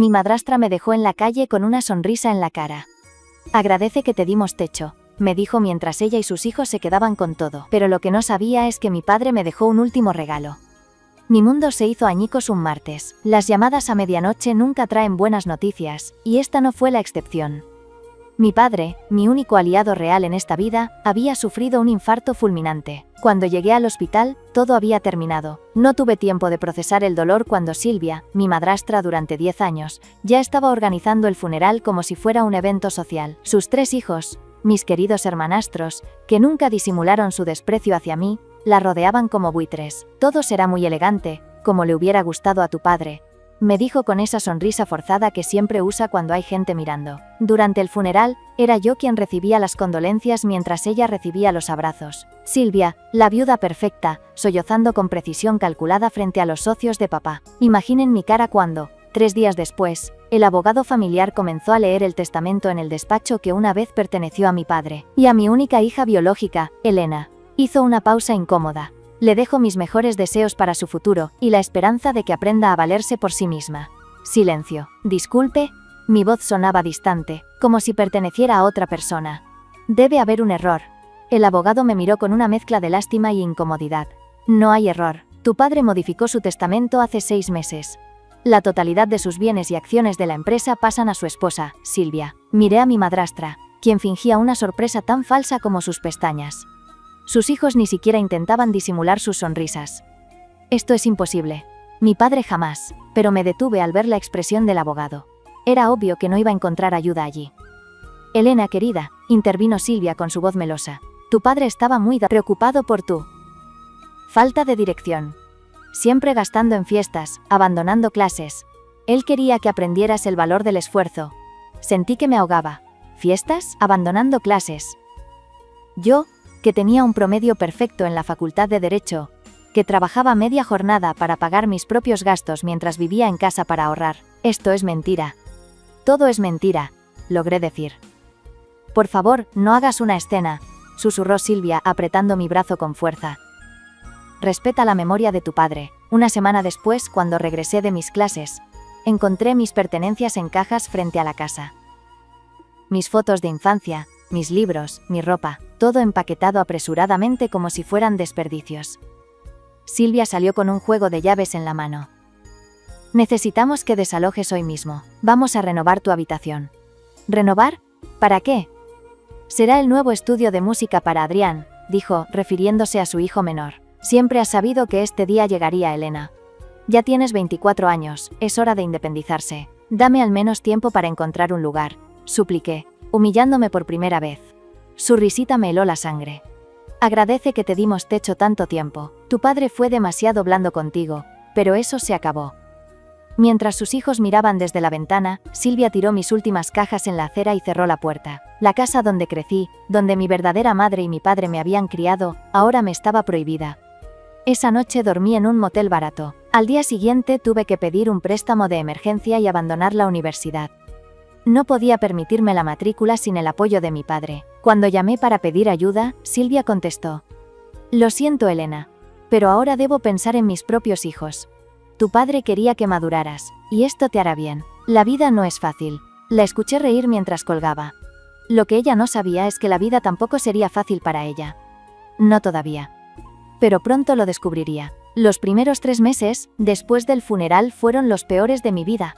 Mi madrastra me dejó en la calle con una sonrisa en la cara. Agradece que te dimos techo, me dijo mientras ella y sus hijos se quedaban con todo. Pero lo que no sabía es que mi padre me dejó un último regalo. Mi mundo se hizo añicos un martes. Las llamadas a medianoche nunca traen buenas noticias, y esta no fue la excepción. Mi padre, mi único aliado real en esta vida, había sufrido un infarto fulminante. Cuando llegué al hospital, todo había terminado. No tuve tiempo de procesar el dolor cuando Silvia, mi madrastra durante 10 años, ya estaba organizando el funeral como si fuera un evento social. Sus 3 hijos, mis queridos hermanastros, que nunca disimularon su desprecio hacia mí, la rodeaban como buitres. Todo será muy elegante, como le hubiera gustado a tu padre, me dijo con esa sonrisa forzada que siempre usa cuando hay gente mirando. Durante el funeral, era yo quien recibía las condolencias mientras ella recibía los abrazos. Silvia, la viuda perfecta, sollozando con precisión calculada frente a los socios de papá. Imaginen mi cara cuando, 3 días después, el abogado familiar comenzó a leer el testamento en el despacho que una vez perteneció a mi padre y a mi única hija biológica, Elena. Hizo una pausa incómoda. Le dejo mis mejores deseos para su futuro, y la esperanza de que aprenda a valerse por sí misma. Silencio. Disculpe, mi voz sonaba distante, como si perteneciera a otra persona. Debe haber un error. El abogado me miró con una mezcla de lástima y incomodidad. No hay error. Tu padre modificó su testamento hace 6 meses. La totalidad de sus bienes y acciones de la empresa pasan a su esposa, Silvia. Miré a mi madrastra, quien fingía una sorpresa tan falsa como sus pestañas. Sus hijos ni siquiera intentaban disimular sus sonrisas. Esto es imposible. Mi padre jamás, pero me detuve al ver la expresión del abogado. Era obvio que no iba a encontrar ayuda allí. Elena, querida, intervino Silvia con su voz melosa. Tu padre estaba muy preocupado por tu falta de dirección. Siempre gastando en fiestas, abandonando clases. Él quería que aprendieras el valor del esfuerzo. Sentí que me ahogaba. ¿Fiestas? Abandonando clases. Yo, que tenía un promedio perfecto en la Facultad de Derecho, que trabajaba media jornada para pagar mis propios gastos mientras vivía en casa para ahorrar. Esto es mentira. Todo es mentira, logré decir. Por favor, no hagas una escena, susurró Silvia apretando mi brazo con fuerza. Respeta la memoria de tu padre. Una semana después, cuando regresé de mis clases, encontré mis pertenencias en cajas frente a la casa. Mis fotos de infancia, mis libros, mi ropa, todo empaquetado apresuradamente como si fueran desperdicios. Silvia salió con un juego de llaves en la mano. Necesitamos que desalojes hoy mismo. Vamos a renovar tu habitación. ¿Renovar? ¿Para qué? Será el nuevo estudio de música para Adrián, dijo, refiriéndose a su hijo menor. Siempre has sabido que este día llegaría, Elena. Ya tienes 24 años, es hora de independizarse. Dame al menos tiempo para encontrar un lugar, supliqué, humillándome por primera vez. Su risita me heló la sangre. Agradece que te dimos techo tanto tiempo. Tu padre fue demasiado blando contigo, pero eso se acabó. Mientras sus hijos miraban desde la ventana, Silvia tiró mis últimas cajas en la acera y cerró la puerta. La casa donde crecí, donde mi verdadera madre y mi padre me habían criado, ahora me estaba prohibida. Esa noche dormí en un motel barato. Al día siguiente tuve que pedir un préstamo de emergencia y abandonar la universidad. No podía permitirme la matrícula sin el apoyo de mi padre. Cuando llamé para pedir ayuda, Silvia contestó. Lo siento, Elena, pero ahora debo pensar en mis propios hijos. Tu padre quería que maduraras, y esto te hará bien. La vida no es fácil. La escuché reír mientras colgaba. Lo que ella no sabía es que la vida tampoco sería fácil para ella. No todavía. Pero pronto lo descubriría. Los primeros 3 meses, después del funeral, fueron los peores de mi vida.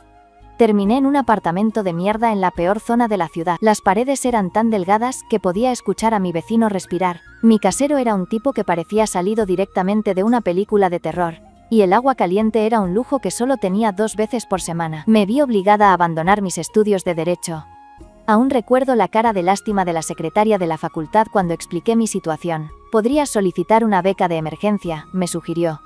Terminé en un apartamento de mierda en la peor zona de la ciudad. Las paredes eran tan delgadas que podía escuchar a mi vecino respirar. Mi casero era un tipo que parecía salido directamente de una película de terror. Y el agua caliente era un lujo que solo tenía 2 veces por semana. Me vi obligada a abandonar mis estudios de derecho. Aún recuerdo la cara de lástima de la secretaria de la facultad cuando expliqué mi situación. Podrías solicitar una beca de emergencia, me sugirió.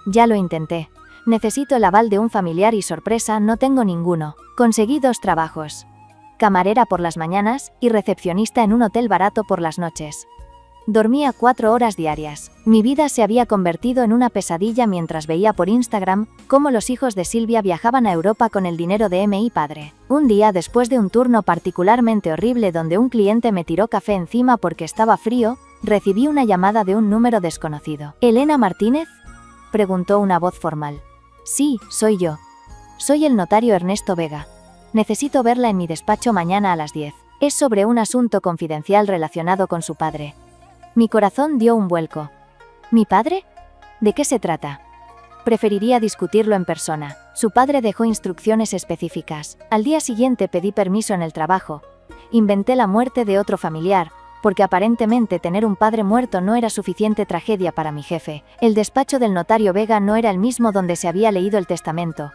Ya lo intenté. Necesito el aval de un familiar y sorpresa, no tengo ninguno. Conseguí 2 trabajos. Camarera por las mañanas y recepcionista en un hotel barato por las noches. Dormía 4 horas diarias. Mi vida se había convertido en una pesadilla mientras veía por Instagram cómo los hijos de Silvia viajaban a Europa con el dinero de mi padre. Un día, después de un turno particularmente horrible donde un cliente me tiró café encima porque estaba frío, recibí una llamada de un número desconocido. ¿Elena Martínez?, preguntó una voz formal. Sí, soy yo. Soy el notario Ernesto Vega. Necesito verla en mi despacho mañana a las 10. Es sobre un asunto confidencial relacionado con su padre. Mi corazón dio un vuelco. ¿Mi padre? ¿De qué se trata? Preferiría discutirlo en persona. Su padre dejó instrucciones específicas. Al día siguiente pedí permiso en el trabajo. Inventé la muerte de otro familiar, porque aparentemente tener un padre muerto no era suficiente tragedia para mi jefe. El despacho del notario Vega no era el mismo donde se había leído el testamento.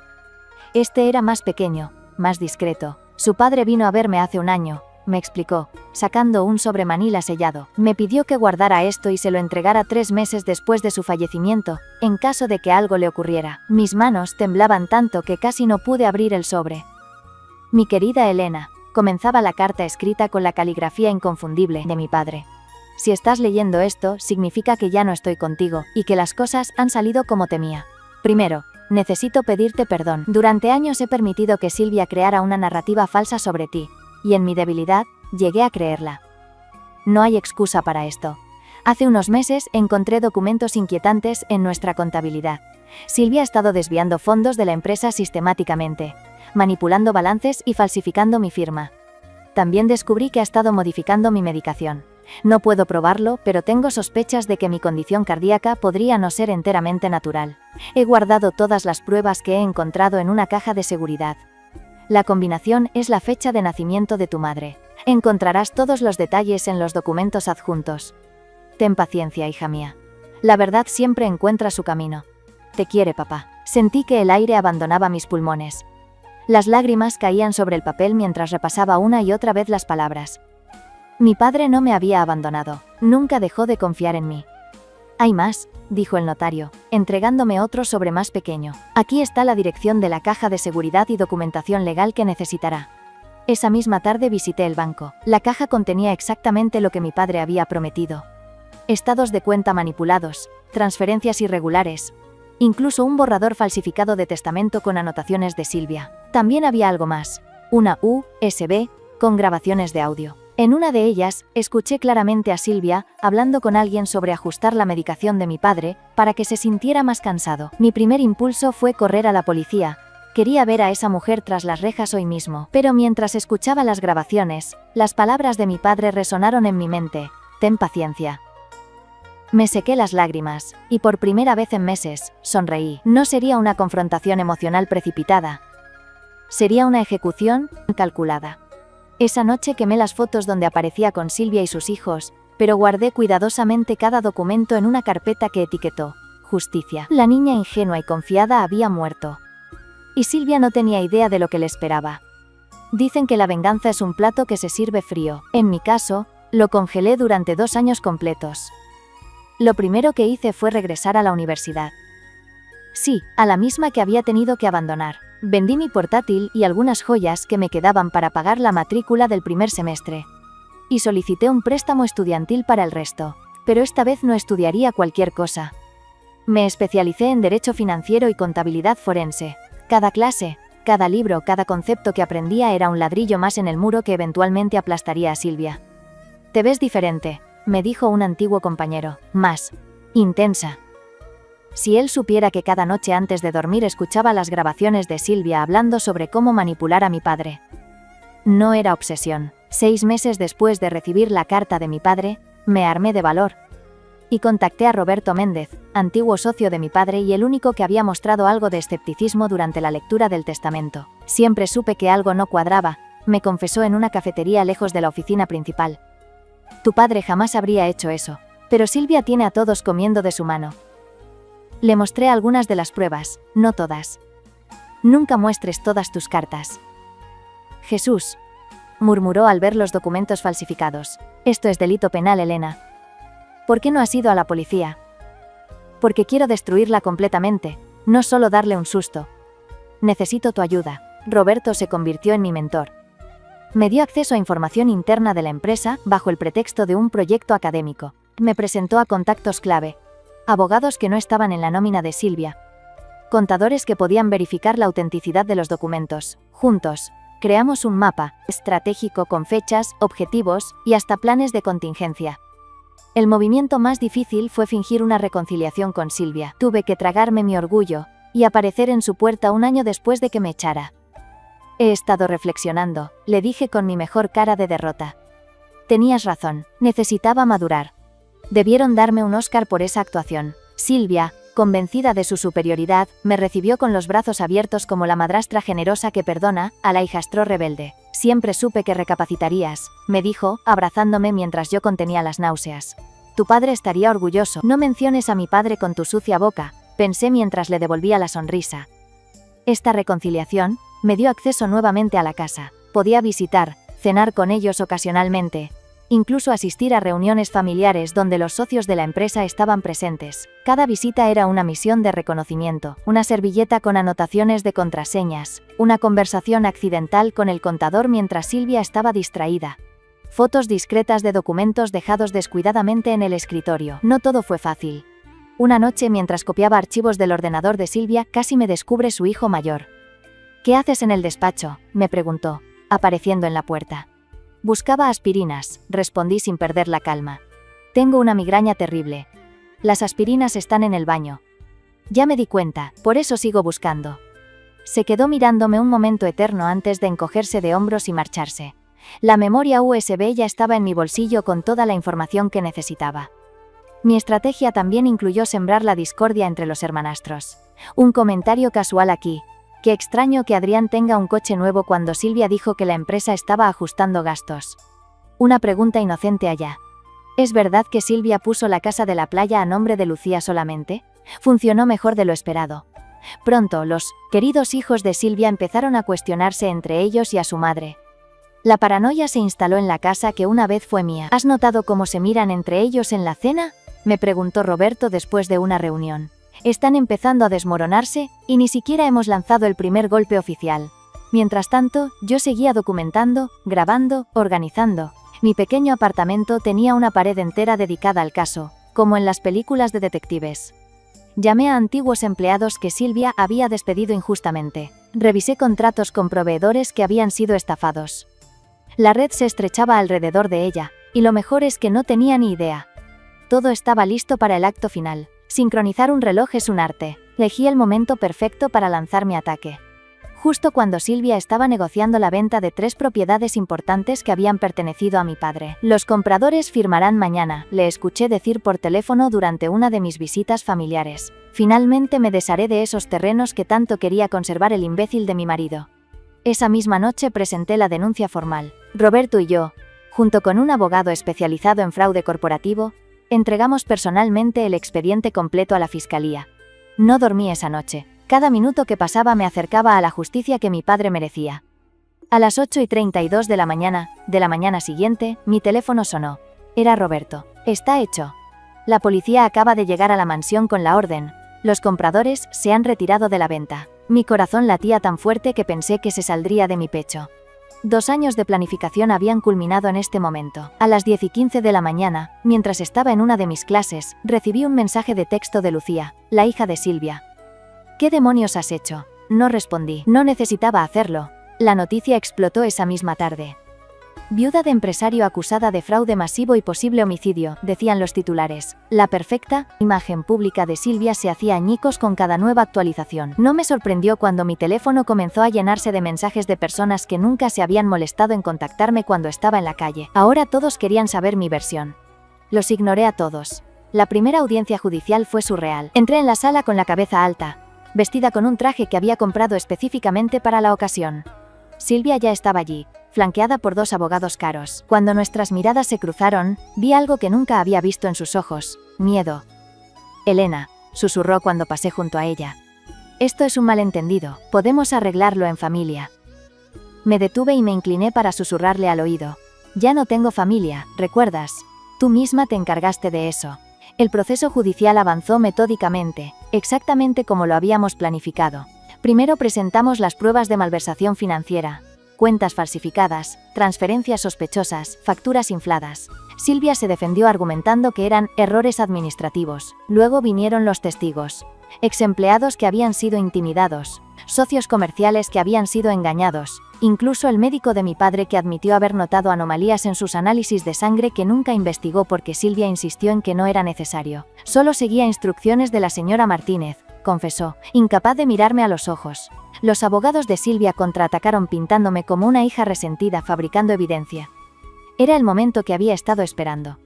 Este era más pequeño, más discreto. Su padre vino a verme hace un año, me explicó, sacando un sobre manila sellado. Me pidió que guardara esto y se lo entregara 3 meses después de su fallecimiento, en caso de que algo le ocurriera. Mis manos temblaban tanto que casi no pude abrir el sobre. Mi querida Elena, comenzaba la carta escrita con la caligrafía inconfundible de mi padre. Si estás leyendo esto, significa que ya no estoy contigo, y que las cosas han salido como temía. Primero, necesito pedirte perdón. Durante años he permitido que Silvia creara una narrativa falsa sobre ti, y en mi debilidad, llegué a creerla. No hay excusa para esto. Hace unos meses encontré documentos inquietantes en nuestra contabilidad. Silvia ha estado desviando fondos de la empresa sistemáticamente, manipulando balances y falsificando mi firma. También descubrí que ha estado modificando mi medicación. No puedo probarlo, pero tengo sospechas de que mi condición cardíaca podría no ser enteramente natural. He guardado todas las pruebas que he encontrado en una caja de seguridad. La combinación es la fecha de nacimiento de tu madre. Encontrarás todos los detalles en los documentos adjuntos. Ten paciencia, hija mía. La verdad siempre encuentra su camino. Te quiere, papá. Sentí que el aire abandonaba mis pulmones. Las lágrimas caían sobre el papel mientras repasaba una y otra vez las palabras. Mi padre no me había abandonado. Nunca dejó de confiar en mí. Hay más, dijo el notario, entregándome otro sobre más pequeño. Aquí está la dirección de la caja de seguridad y documentación legal que necesitará. Esa misma tarde visité el banco. La caja contenía exactamente lo que mi padre había prometido. Estados de cuenta manipulados, transferencias irregulares, incluso un borrador falsificado de testamento con anotaciones de Silvia. También había algo más, una USB con grabaciones de audio. En una de ellas, escuché claramente a Silvia hablando con alguien sobre ajustar la medicación de mi padre para que se sintiera más cansado. Mi primer impulso fue correr a la policía. Quería ver a esa mujer tras las rejas hoy mismo. Pero mientras escuchaba las grabaciones, las palabras de mi padre resonaron en mi mente. Ten paciencia. Me sequé las lágrimas, y por primera vez en meses, sonreí. No sería una confrontación emocional precipitada. Sería una ejecución calculada. Esa noche quemé las fotos donde aparecía con Silvia y sus hijos, pero guardé cuidadosamente cada documento en una carpeta que etiquetó Justicia. La niña ingenua y confiada había muerto. Y Silvia no tenía idea de lo que le esperaba. Dicen que la venganza es un plato que se sirve frío. En mi caso, lo congelé durante 2 años completos. Lo primero que hice fue regresar a la universidad. Sí, a la misma que había tenido que abandonar. Vendí mi portátil y algunas joyas que me quedaban para pagar la matrícula del primer semestre. Y solicité un préstamo estudiantil para el resto. Pero esta vez no estudiaría cualquier cosa. Me especialicé en Derecho Financiero y Contabilidad Forense. Cada clase, cada libro, cada concepto que aprendía era un ladrillo más en el muro que eventualmente aplastaría a Silvia. Te ves diferente, me dijo un antiguo compañero. Más intensa. Si él supiera que cada noche antes de dormir escuchaba las grabaciones de Silvia hablando sobre cómo manipular a mi padre. No era obsesión. 6 meses después de recibir la carta de mi padre, me armé de valor. Y contacté a Roberto Méndez, antiguo socio de mi padre y el único que había mostrado algo de escepticismo durante la lectura del testamento. Siempre supe que algo no cuadraba, me confesó en una cafetería lejos de la oficina principal. Tu padre jamás habría hecho eso, pero Silvia tiene a todos comiendo de su mano. Le mostré algunas de las pruebas, no todas. Nunca muestres todas tus cartas. Jesús, murmuró al ver los documentos falsificados. Esto es delito penal, Elena. ¿Por qué no has ido a la policía? Porque quiero destruirla completamente, no solo darle un susto. Necesito tu ayuda. Roberto se convirtió en mi mentor. Me dio acceso a información interna de la empresa bajo el pretexto de un proyecto académico. Me presentó a contactos clave. Abogados que no estaban en la nómina de Silvia. Contadores que podían verificar la autenticidad de los documentos. Juntos, creamos un mapa estratégico con fechas, objetivos y hasta planes de contingencia. El movimiento más difícil fue fingir una reconciliación con Silvia. Tuve que tragarme mi orgullo, y aparecer en su puerta un año después de que me echara. He estado reflexionando, le dije con mi mejor cara de derrota. Tenías razón, necesitaba madurar. Debieron darme un Oscar por esa actuación. Silvia, convencida de su superioridad, me recibió con los brazos abiertos como la madrastra generosa que perdona a la hijastro rebelde. Siempre supe que recapacitarías, me dijo, abrazándome mientras yo contenía las náuseas. Tu padre estaría orgulloso. No menciones a mi padre con tu sucia boca, pensé mientras le devolvía la sonrisa. Esta reconciliación me dio acceso nuevamente a la casa. Podía visitar, cenar con ellos ocasionalmente, incluso asistir a reuniones familiares donde los socios de la empresa estaban presentes. Cada visita era una misión de reconocimiento, una servilleta con anotaciones de contraseñas, una conversación accidental con el contador mientras Silvia estaba distraída. Fotos discretas de documentos dejados descuidadamente en el escritorio. No todo fue fácil. Una noche, mientras copiaba archivos del ordenador de Silvia, casi me descubre su hijo mayor. ¿Qué haces en el despacho?, me preguntó, apareciendo en la puerta. Buscaba aspirinas, respondí sin perder la calma. Tengo una migraña terrible. Las aspirinas están en el baño. Ya me di cuenta, por eso sigo buscando. Se quedó mirándome un momento eterno antes de encogerse de hombros y marcharse. La memoria USB ya estaba en mi bolsillo con toda la información que necesitaba. Mi estrategia también incluyó sembrar la discordia entre los hermanastros. Un comentario casual aquí. Qué extraño que Adrián tenga un coche nuevo cuando Silvia dijo que la empresa estaba ajustando gastos. Una pregunta inocente allá. ¿Es verdad que Silvia puso la casa de la playa a nombre de Lucía solamente? Funcionó mejor de lo esperado. Pronto, los queridos hijos de Silvia empezaron a cuestionarse entre ellos y a su madre. La paranoia se instaló en la casa que una vez fue mía. ¿Has notado cómo se miran entre ellos en la cena?, me preguntó Roberto después de una reunión. Están empezando a desmoronarse, y ni siquiera hemos lanzado el primer golpe oficial. Mientras tanto, yo seguía documentando, grabando, organizando. Mi pequeño apartamento tenía una pared entera dedicada al caso, como en las películas de detectives. Llamé a antiguos empleados que Silvia había despedido injustamente. Revisé contratos con proveedores que habían sido estafados. La red se estrechaba alrededor de ella, y lo mejor es que no tenía ni idea. Todo estaba listo para el acto final. Sincronizar un reloj es un arte. Elegí el momento perfecto para lanzar mi ataque. Justo cuando Silvia estaba negociando la venta de 3 propiedades importantes que habían pertenecido a mi padre. Los compradores firmarán mañana, le escuché decir por teléfono durante una de mis visitas familiares. Finalmente me desharé de esos terrenos que tanto quería conservar el imbécil de mi marido. Esa misma noche presenté la denuncia formal. Roberto y yo, junto con un abogado especializado en fraude corporativo, entregamos personalmente el expediente completo a la fiscalía. No dormí esa noche. Cada minuto que pasaba me acercaba a la justicia que mi padre merecía. A las 8:32 de la mañana siguiente, mi teléfono sonó. Era Roberto. Está hecho. La policía acaba de llegar a la mansión con la orden. Los compradores se han retirado de la venta. Mi corazón latía tan fuerte que pensé que se saldría de mi pecho. 2 años de planificación habían culminado en este momento. A las 10:15 de la mañana, mientras estaba en una de mis clases, recibí un mensaje de texto de Lucía, la hija de Silvia. ¿Qué demonios has hecho? No respondí. No necesitaba hacerlo. La noticia explotó esa misma tarde. Viuda de empresario acusada de fraude masivo y posible homicidio, decían los titulares. La perfecta imagen pública de Silvia se hacía añicos con cada nueva actualización. No me sorprendió cuando mi teléfono comenzó a llenarse de mensajes de personas que nunca se habían molestado en contactarme cuando estaba en la calle. Ahora todos querían saber mi versión. Los ignoré a todos. La primera audiencia judicial fue surreal. Entré en la sala con la cabeza alta, vestida con un traje que había comprado específicamente para la ocasión. Silvia ya estaba allí, flanqueada por 2 abogados caros. Cuando nuestras miradas se cruzaron, vi algo que nunca había visto en sus ojos: miedo. Elena, susurró cuando pasé junto a ella. Esto es un malentendido, podemos arreglarlo en familia. Me detuve y me incliné para susurrarle al oído. Ya no tengo familia, ¿recuerdas? Tú misma te encargaste de eso. El proceso judicial avanzó metódicamente, exactamente como lo habíamos planificado. Primero presentamos las pruebas de malversación financiera, cuentas falsificadas, transferencias sospechosas, facturas infladas. Silvia se defendió argumentando que eran errores administrativos. Luego vinieron los testigos. Exempleados que habían sido intimidados, socios comerciales que habían sido engañados, incluso el médico de mi padre que admitió haber notado anomalías en sus análisis de sangre que nunca investigó porque Silvia insistió en que no era necesario. Solo seguía instrucciones de la señora Martínez, confesó, incapaz de mirarme a los ojos. Los abogados de Silvia contraatacaron pintándome como una hija resentida, fabricando evidencia. Era el momento que había estado esperando.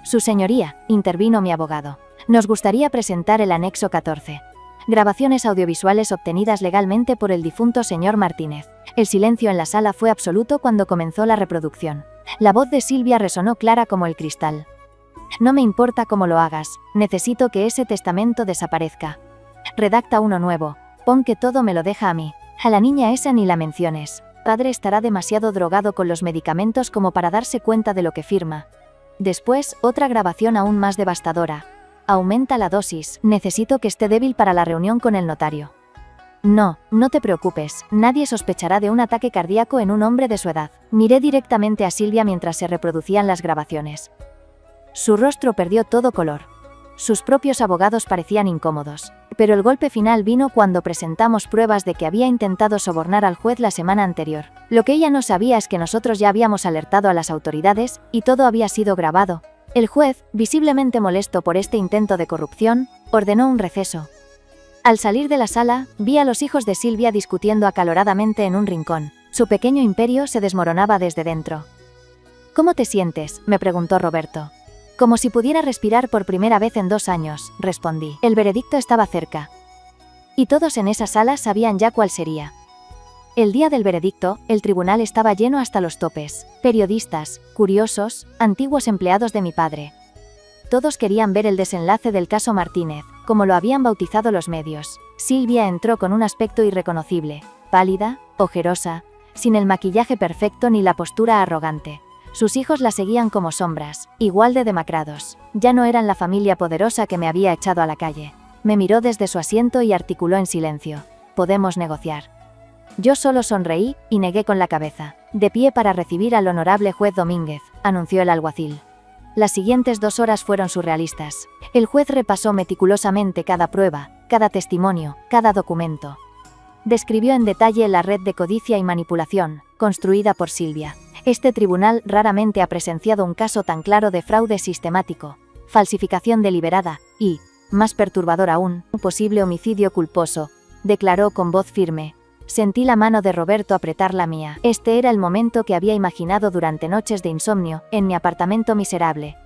Su señoría, intervino mi abogado. Nos gustaría presentar el anexo 14. Grabaciones audiovisuales obtenidas legalmente por el difunto señor Martínez. El silencio en la sala fue absoluto cuando comenzó la reproducción. La voz de Silvia resonó clara como el cristal. No me importa cómo lo hagas, necesito que ese testamento desaparezca. Redacta uno nuevo, pon que todo me lo deja a mí. A la niña esa ni la menciones. Padre estará demasiado drogado con los medicamentos como para darse cuenta de lo que firma. Después, otra grabación aún más devastadora. Aumenta la dosis, necesito que esté débil para la reunión con el notario. No, no te preocupes, nadie sospechará de un ataque cardíaco en un hombre de su edad. Miré directamente a Silvia mientras se reproducían las grabaciones. Su rostro perdió todo color. Sus propios abogados parecían incómodos. Pero el golpe final vino cuando presentamos pruebas de que había intentado sobornar al juez la semana anterior. Lo que ella no sabía es que nosotros ya habíamos alertado a las autoridades, y todo había sido grabado. El juez, visiblemente molesto por este intento de corrupción, ordenó un receso. Al salir de la sala, vi a los hijos de Silvia discutiendo acaloradamente en un rincón. Su pequeño imperio se desmoronaba desde dentro. ¿Cómo te sientes?, me preguntó Roberto. Como si pudiera respirar por primera vez en 2 años, respondí. El veredicto estaba cerca. Y todos en esa sala sabían ya cuál sería. El día del veredicto, el tribunal estaba lleno hasta los topes. Periodistas, curiosos, antiguos empleados de mi padre. Todos querían ver el desenlace del caso Martínez, como lo habían bautizado los medios. Silvia entró con un aspecto irreconocible, pálida, ojerosa, sin el maquillaje perfecto ni la postura arrogante. Sus hijos la seguían como sombras, igual de demacrados. Ya no eran la familia poderosa que me había echado a la calle. Me miró desde su asiento y articuló en silencio. Podemos negociar. Yo solo sonreí y negué con la cabeza. De pie para recibir al honorable juez Domínguez, anunció el alguacil. Las siguientes 2 horas fueron surrealistas. El juez repasó meticulosamente cada prueba, cada testimonio, cada documento. Describió en detalle la red de codicia y manipulación, construida por Silvia. Este tribunal raramente ha presenciado un caso tan claro de fraude sistemático, falsificación deliberada y, más perturbador aún, un posible homicidio culposo, declaró con voz firme. Sentí la mano de Roberto apretar la mía. Este era el momento que había imaginado durante noches de insomnio, en mi apartamento miserable.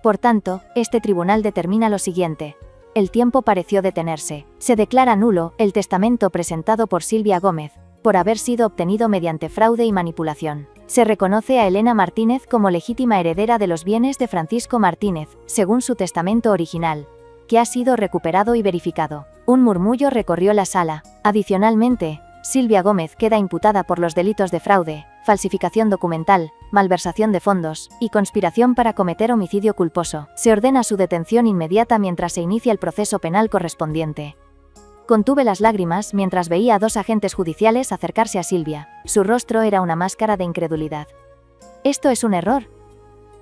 Por tanto, este tribunal determina lo siguiente. El tiempo pareció detenerse. Se declara nulo el testamento presentado por Silvia Gómez, por haber sido obtenido mediante fraude y manipulación. Se reconoce a Elena Martínez como legítima heredera de los bienes de Francisco Martínez, según su testamento original, que ha sido recuperado y verificado. Un murmullo recorrió la sala. Adicionalmente, Silvia Gómez queda imputada por los delitos de fraude, falsificación documental, malversación de fondos y conspiración para cometer homicidio culposo. Se ordena su detención inmediata mientras se inicia el proceso penal correspondiente. Contuve las lágrimas mientras veía a 2 agentes judiciales acercarse a Silvia. Su rostro era una máscara de incredulidad. «Esto es un error».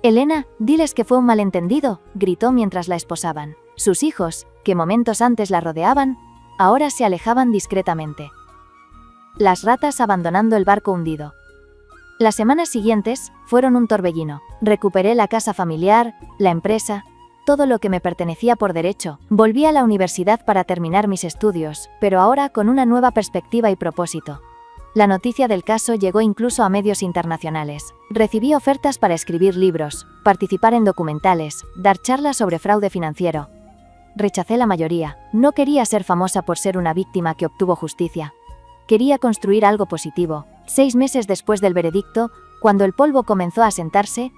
«Elena, diles que fue un malentendido», gritó mientras la esposaban. Sus hijos, que momentos antes la rodeaban, ahora se alejaban discretamente. Las ratas abandonando el barco hundido. Las semanas siguientes fueron un torbellino. Recuperé la casa familiar, la empresa, todo lo que me pertenecía por derecho. Volví a la universidad para terminar mis estudios, pero ahora con una nueva perspectiva y propósito. La noticia del caso llegó incluso a medios internacionales. Recibí ofertas para escribir libros, participar en documentales, dar charlas sobre fraude financiero. Rechacé la mayoría. No quería ser famosa por ser una víctima que obtuvo justicia. Quería construir algo positivo. 6 meses después del veredicto, cuando el polvo comenzó a asentarse,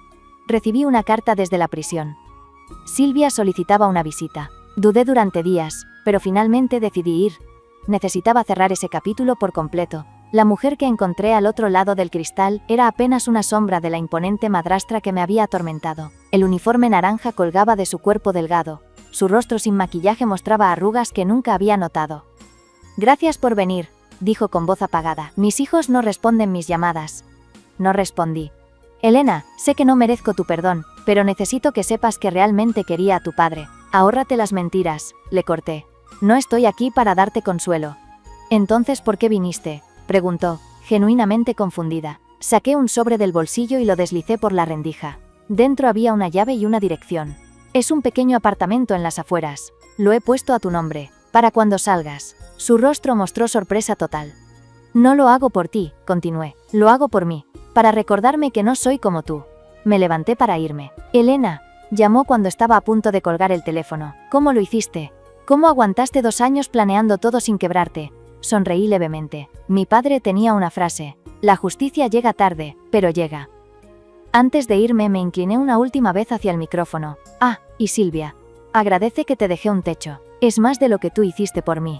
recibí una carta desde la prisión. Silvia solicitaba una visita. Dudé durante días, pero finalmente decidí ir. Necesitaba cerrar ese capítulo por completo. La mujer que encontré al otro lado del cristal era apenas una sombra de la imponente madrastra que me había atormentado. El uniforme naranja colgaba de su cuerpo delgado. Su rostro sin maquillaje mostraba arrugas que nunca había notado. «Gracias por venir», dijo con voz apagada. «Mis hijos no responden mis llamadas». No respondí. «Elena, sé que no merezco tu perdón, pero necesito que sepas que realmente quería a tu padre. Ahórrate las mentiras», le corté. «No estoy aquí para darte consuelo». «Entonces, ¿por qué viniste?», preguntó, genuinamente confundida. Saqué un sobre del bolsillo y lo deslicé por la rendija. Dentro había una llave y una dirección. «Es un pequeño apartamento en las afueras. Lo he puesto a tu nombre. Para cuando salgas. Su rostro mostró sorpresa total. No lo hago por ti, continué, lo hago por mí, para recordarme que no soy como tú. Me levanté para irme. Elena, llamó cuando estaba a punto de colgar el teléfono. ¿Cómo lo hiciste? ¿Cómo aguantaste 2 años planeando todo sin quebrarte? Sonreí levemente. Mi padre tenía una frase. La justicia llega tarde, pero llega. Antes de irme me incliné una última vez hacia el micrófono. Ah, y Silvia. Agradece que te dejé un techo. Es más de lo que tú hiciste por mí.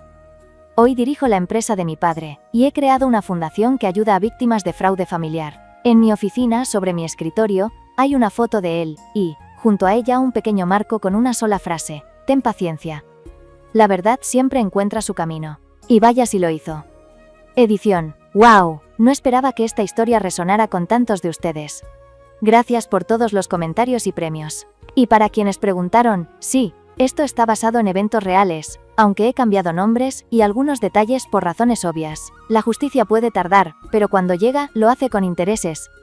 Hoy dirijo la empresa de mi padre, y he creado una fundación que ayuda a víctimas de fraude familiar. En mi oficina, sobre mi escritorio, hay una foto de él, y, junto a ella, un pequeño marco con una sola frase: ten paciencia. La verdad siempre encuentra su camino. Y vaya si lo hizo. Edición. ¡Wow! No esperaba que esta historia resonara con tantos de ustedes. Gracias por todos los comentarios y premios. Y para quienes preguntaron, sí, esto está basado en eventos reales, aunque he cambiado nombres y algunos detalles por razones obvias. La justicia puede tardar, pero cuando llega, lo hace con intereses,